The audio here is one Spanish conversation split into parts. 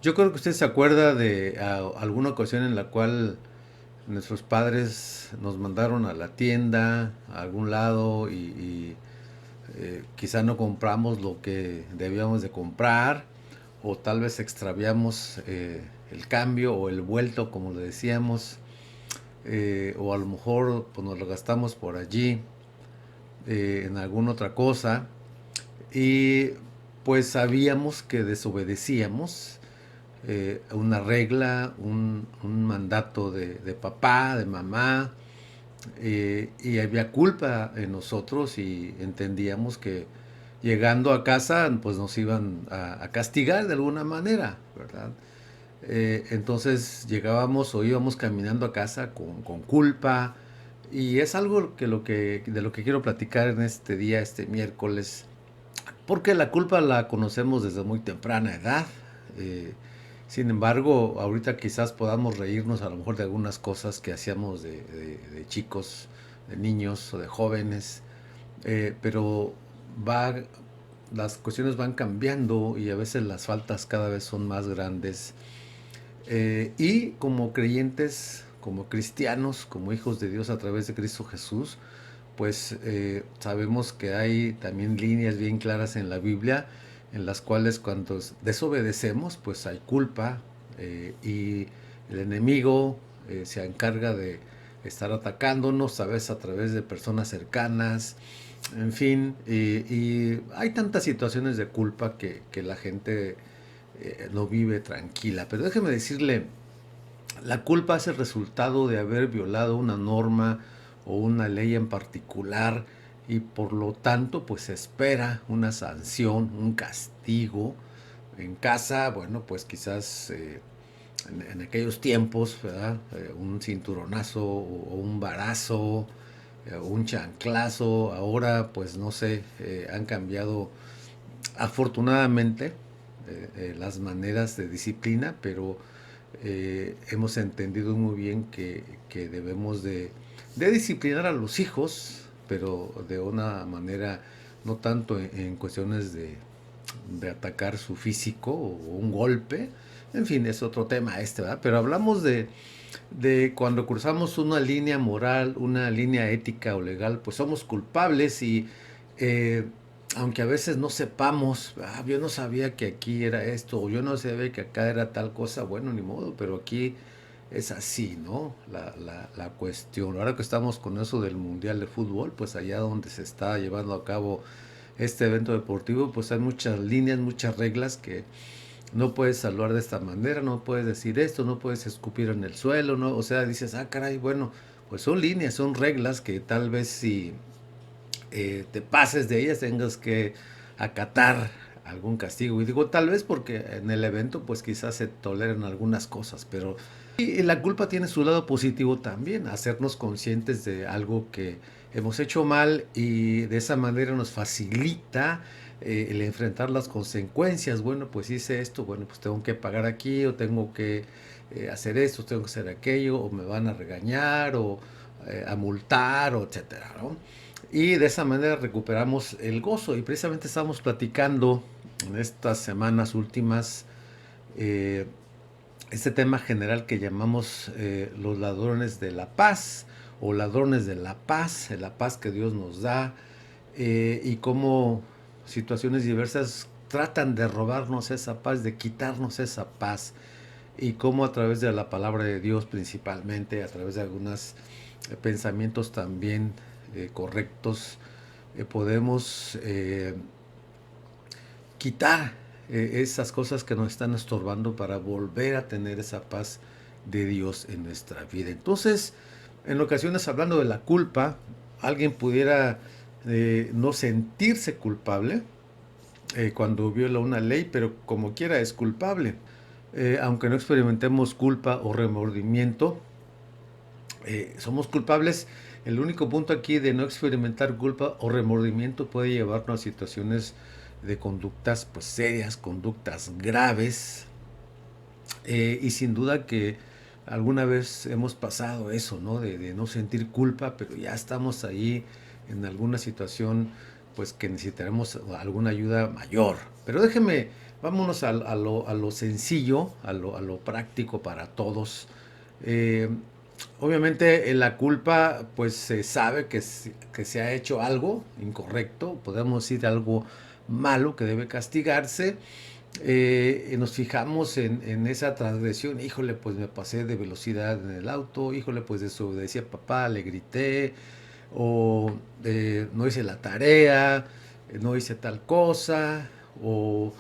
Yo creo que usted se acuerda de alguna ocasión en la cual nuestros padres nos mandaron a la tienda, a algún lado, y quizá no compramos lo que debíamos de comprar, o tal vez extraviamos el cambio o el vuelto, como le decíamos, o a lo mejor pues, nos lo gastamos por allí en alguna otra cosa, y pues sabíamos que desobedecíamos una regla, un mandato de papá, de mamá, y había culpa en nosotros y entendíamos que llegando a casa pues nos iban a castigar de alguna manera, ¿verdad? Entonces llegábamos o íbamos caminando a casa con culpa, y es algo de lo que quiero platicar en este día, este miércoles, porque la culpa la conocemos desde muy temprana edad. Eh, Sin embargo, ahorita quizás podamos reírnos a lo mejor de algunas cosas que hacíamos de chicos, de niños o de jóvenes, pero va, las cuestiones van cambiando y a veces las faltas cada vez son más grandes. Y como creyentes, como cristianos, como hijos de Dios a través de Cristo Jesús, pues sabemos que hay también líneas bien claras en la Biblia en las cuales cuando desobedecemos, pues hay culpa, y el enemigo se encarga de estar atacándonos, a veces a través de personas cercanas, en fin, y hay tantas situaciones de culpa que la gente no vive tranquila. Pero déjeme decirle, la culpa es el resultado de haber violado una norma o una ley en particular, y por lo tanto pues se espera una sanción, un castigo. En casa, bueno, pues quizás en aquellos tiempos, ¿verdad? Un cinturonazo o un varazo, un chanclazo. Ahora pues no sé, han cambiado afortunadamente las maneras de disciplina, pero hemos entendido muy bien que debemos de disciplinar a los hijos, pero de una manera no tanto en cuestiones de atacar su físico o un golpe. En fin, es otro tema este, ¿verdad? Pero hablamos de cuando cruzamos una línea moral, una línea ética o legal, pues somos culpables, y eh, aunque a veces no sepamos, yo no sabía que aquí era esto, o yo no sabía que acá era tal cosa, bueno, ni modo, pero aquí es así, ¿no? La cuestión. Ahora que estamos con eso del Mundial de Fútbol, pues allá donde se está llevando a cabo este evento deportivo, pues hay muchas líneas, muchas reglas que no puedes saludar de esta manera, no puedes decir esto, no puedes escupir en el suelo, ¿no? O sea, dices, caray, bueno, pues son líneas, son reglas que tal vez si te pases de ellas tengas que acatar algún castigo. Y digo tal vez porque en el evento pues quizás se toleran algunas cosas, pero y la culpa tiene su lado positivo también, hacernos conscientes de algo que hemos hecho mal, y de esa manera nos facilita el enfrentar las consecuencias. Bueno, pues hice esto, bueno, pues tengo que pagar aquí, o tengo que hacer esto, tengo que hacer aquello, o me van a regañar, o a multar, o etcétera, ¿no? Y de esa manera recuperamos el gozo. Y precisamente estamos platicando en estas semanas últimas eh, este tema general que llamamos los ladrones de la paz, o ladrones de la paz que Dios nos da, y cómo situaciones diversas tratan de robarnos esa paz, de quitarnos esa paz, y cómo a través de la palabra de Dios principalmente, a través de algunos pensamientos también correctos, podemos quitar esas cosas que nos están estorbando para volver a tener esa paz de Dios en nuestra vida. Entonces, en ocasiones hablando de la culpa, alguien pudiera no sentirse culpable cuando viola una ley, pero como quiera es culpable. Aunque no experimentemos culpa o remordimiento, somos culpables. El único punto aquí de no experimentar culpa o remordimiento puede llevarnos a situaciones de conductas pues serias, conductas graves, y sin duda que alguna vez hemos pasado eso, ¿no? De no sentir culpa, pero ya estamos ahí en alguna situación pues que necesitaremos alguna ayuda mayor. Pero vámonos a lo sencillo, a lo práctico para todos. Eh, Obviamente la culpa, pues se sabe que se ha hecho algo incorrecto, podemos decir algo malo que debe castigarse. Nos fijamos en esa transgresión, híjole, pues me pasé de velocidad en el auto, híjole, pues desobedecí a papá, le grité, o no hice la tarea, no hice tal cosa, o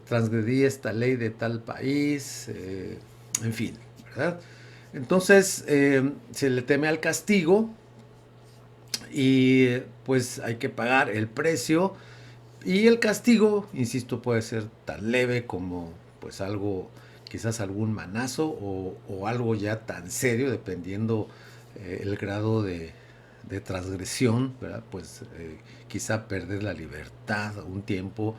transgredí esta ley de tal país, en fin, ¿verdad? Entonces se le teme al castigo y pues hay que pagar el precio y el castigo, insisto, puede ser tan leve como pues algo, quizás algún manazo o algo ya tan serio, dependiendo el grado de transgresión, ¿verdad? Pues quizá perder la libertad un tiempo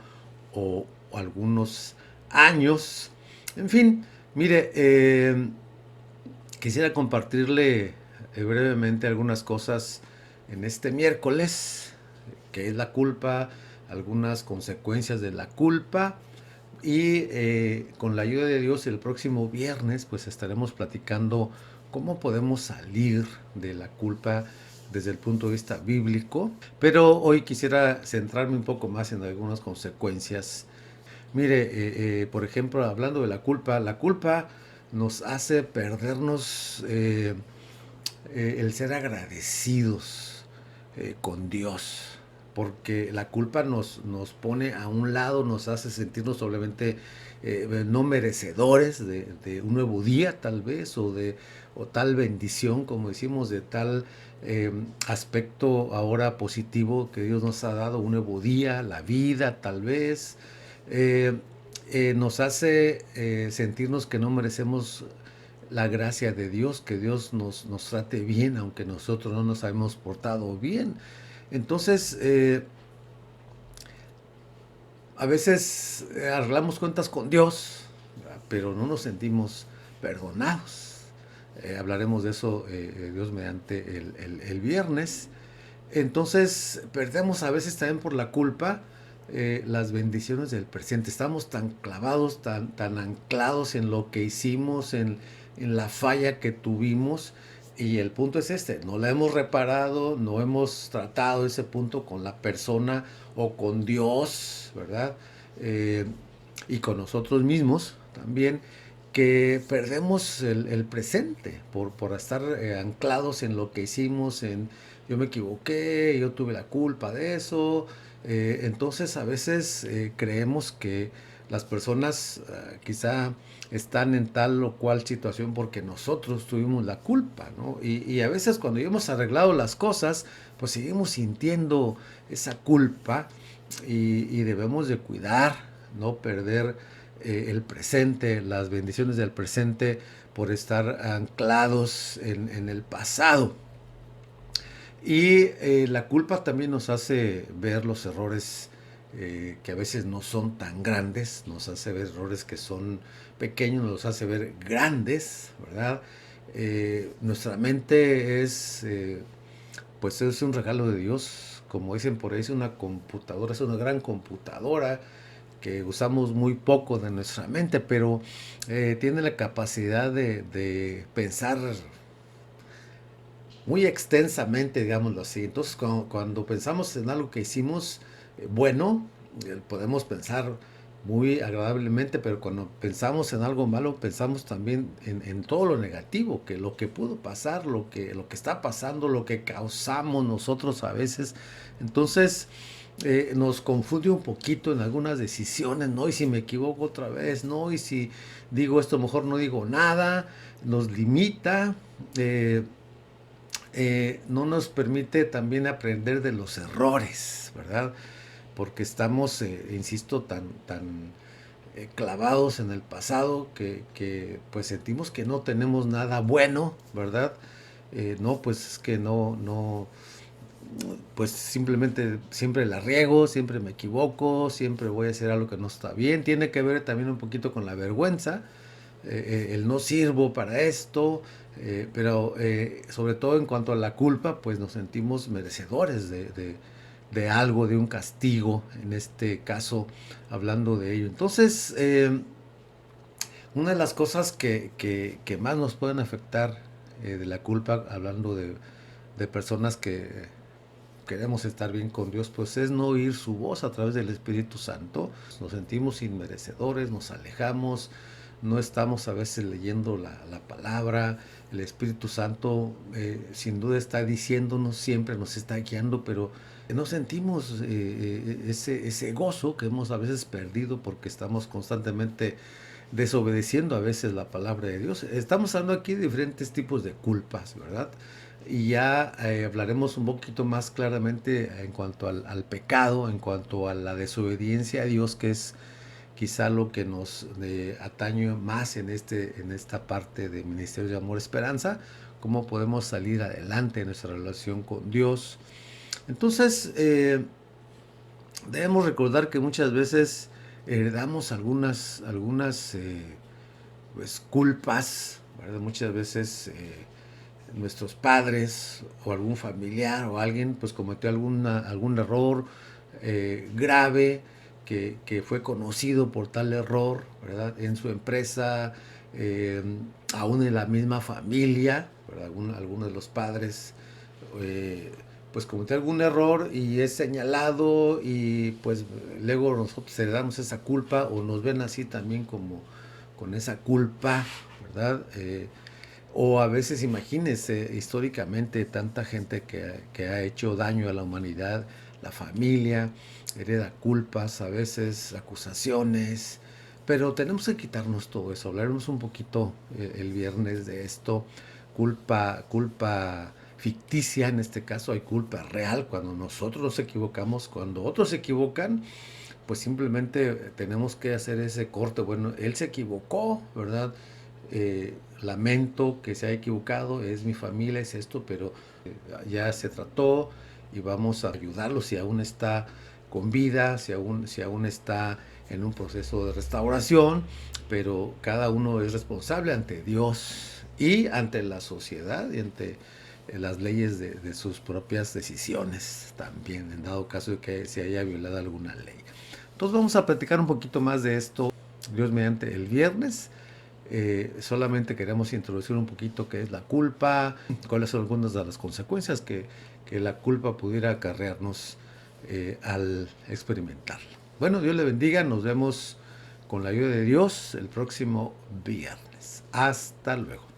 o algunos años. En fin, mire, quisiera compartirle brevemente algunas cosas en este miércoles, que es la culpa, algunas consecuencias de la culpa. Y con la ayuda de Dios el próximo viernes pues estaremos platicando cómo podemos salir de la culpa desde el punto de vista bíblico. Pero hoy quisiera centrarme un poco más en algunas consecuencias. Mire, por ejemplo, hablando de la culpa nos hace perdernos el ser agradecidos con Dios, porque la culpa nos pone a un lado, nos hace sentirnos solamente no merecedores de un nuevo día tal vez, o tal bendición, como decimos, de tal aspecto ahora positivo que Dios nos ha dado, un nuevo día, la vida tal vez. Eh, Nos hace sentirnos que no merecemos la gracia de Dios, que Dios nos trate bien, aunque nosotros no nos hayamos portado bien. Entonces, a veces arreglamos cuentas con Dios, pero no nos sentimos perdonados. Hablaremos de eso, Dios mediante el viernes. Entonces, perdemos a veces también por la culpa las bendiciones del presente. Estamos tan clavados, tan anclados en lo que hicimos, en la falla que tuvimos. Y el punto es este, no la hemos reparado, no hemos tratado ese punto con la persona o con Dios, ¿verdad? Eh, y con nosotros mismos también, que perdemos el presente por estar anclados en lo que hicimos, en yo me equivoqué, yo tuve la culpa de eso. Entonces a veces creemos que las personas quizá están en tal o cual situación porque nosotros tuvimos la culpa, ¿no? Y a veces cuando ya hemos arreglado las cosas, pues seguimos sintiendo esa culpa y debemos de cuidar, no perder el presente, las bendiciones del presente por estar anclados en el pasado. Y la culpa también nos hace ver los errores que a veces no son tan grandes, nos hace ver errores que son pequeños, nos hace ver grandes, ¿verdad? Nuestra mente pues es un regalo de Dios, como dicen por ahí, es una computadora, es una gran computadora que usamos muy poco de nuestra mente, pero tiene la capacidad de pensar muy extensamente, digámoslo así. Entonces, cuando pensamos en algo que hicimos bueno, podemos pensar muy agradablemente, pero cuando pensamos en algo malo, pensamos también en todo lo negativo, que lo que pudo pasar, lo que está pasando, lo que causamos nosotros a veces. Entonces, nos confunde un poquito en algunas decisiones, ¿no? Y si me equivoco otra vez, ¿no? Y si digo esto, mejor no digo nada, nos limita. No nos permite también aprender de los errores, ¿verdad? Porque estamos, insisto, tan clavados en el pasado pues sentimos que no tenemos nada bueno, ¿verdad? No, pues es que pues simplemente siempre la riego, siempre me equivoco, siempre voy a hacer algo que no está bien. Tiene que ver también un poquito con la vergüenza, el no sirvo para esto, pero sobre todo en cuanto a la culpa, pues nos sentimos merecedores de algo, de un castigo, en este caso, hablando de ello. Entonces, una de las cosas que más nos pueden afectar de la culpa, hablando de personas que queremos estar bien con Dios, pues es no oír su voz a través del Espíritu Santo. Nos sentimos inmerecedores, nos alejamos, no estamos a veces leyendo la palabra. El Espíritu Santo sin duda está diciéndonos, siempre nos está guiando, pero no sentimos ese gozo que hemos a veces perdido porque estamos constantemente desobedeciendo a veces la palabra de Dios. Estamos hablando aquí de diferentes tipos de culpas, ¿verdad? Y ya hablaremos un poquito más claramente en cuanto al pecado, en cuanto a la desobediencia a Dios, que es quizá lo que nos atañe más en esta parte de Ministerio de Amor Esperanza, cómo podemos salir adelante en nuestra relación con Dios. Entonces, debemos recordar que muchas veces heredamos algunas pues, culpas, ¿verdad? Muchas veces nuestros padres o algún familiar o alguien pues cometió algún error grave que fue conocido por tal error, ¿verdad? En su empresa, eh, aún en la misma familia, ¿verdad? Algunos de los padres eh, pues cometió algún error y es señalado y pues luego nosotros heredamos esa culpa o nos ven así también como con esa culpa, ¿verdad? O a veces imagínense históricamente tanta gente que ha hecho daño a la humanidad, la familia, hereda culpas, a veces acusaciones, pero tenemos que quitarnos todo eso. Hablaremos un poquito el viernes de esto. Culpa ficticia, en este caso hay culpa real cuando nosotros nos equivocamos, cuando otros se equivocan, pues simplemente tenemos que hacer ese corte. Bueno, él se equivocó, ¿verdad? Lamento que se haya equivocado, es mi familia, es esto, pero ya se trató y vamos a ayudarlo si aún está con vida, si aún está en un proceso de restauración, pero cada uno es responsable ante Dios y ante la sociedad y ante las leyes de sus propias decisiones también, en dado caso de que se haya violado alguna ley. Entonces vamos a platicar un poquito más de esto, Dios mediante, el viernes. Solamente queremos introducir un poquito qué es la culpa, cuáles son algunas de las consecuencias que la culpa pudiera acarrearnos al experimentarla. Bueno, Dios le bendiga, nos vemos con la ayuda de Dios el próximo viernes. Hasta luego.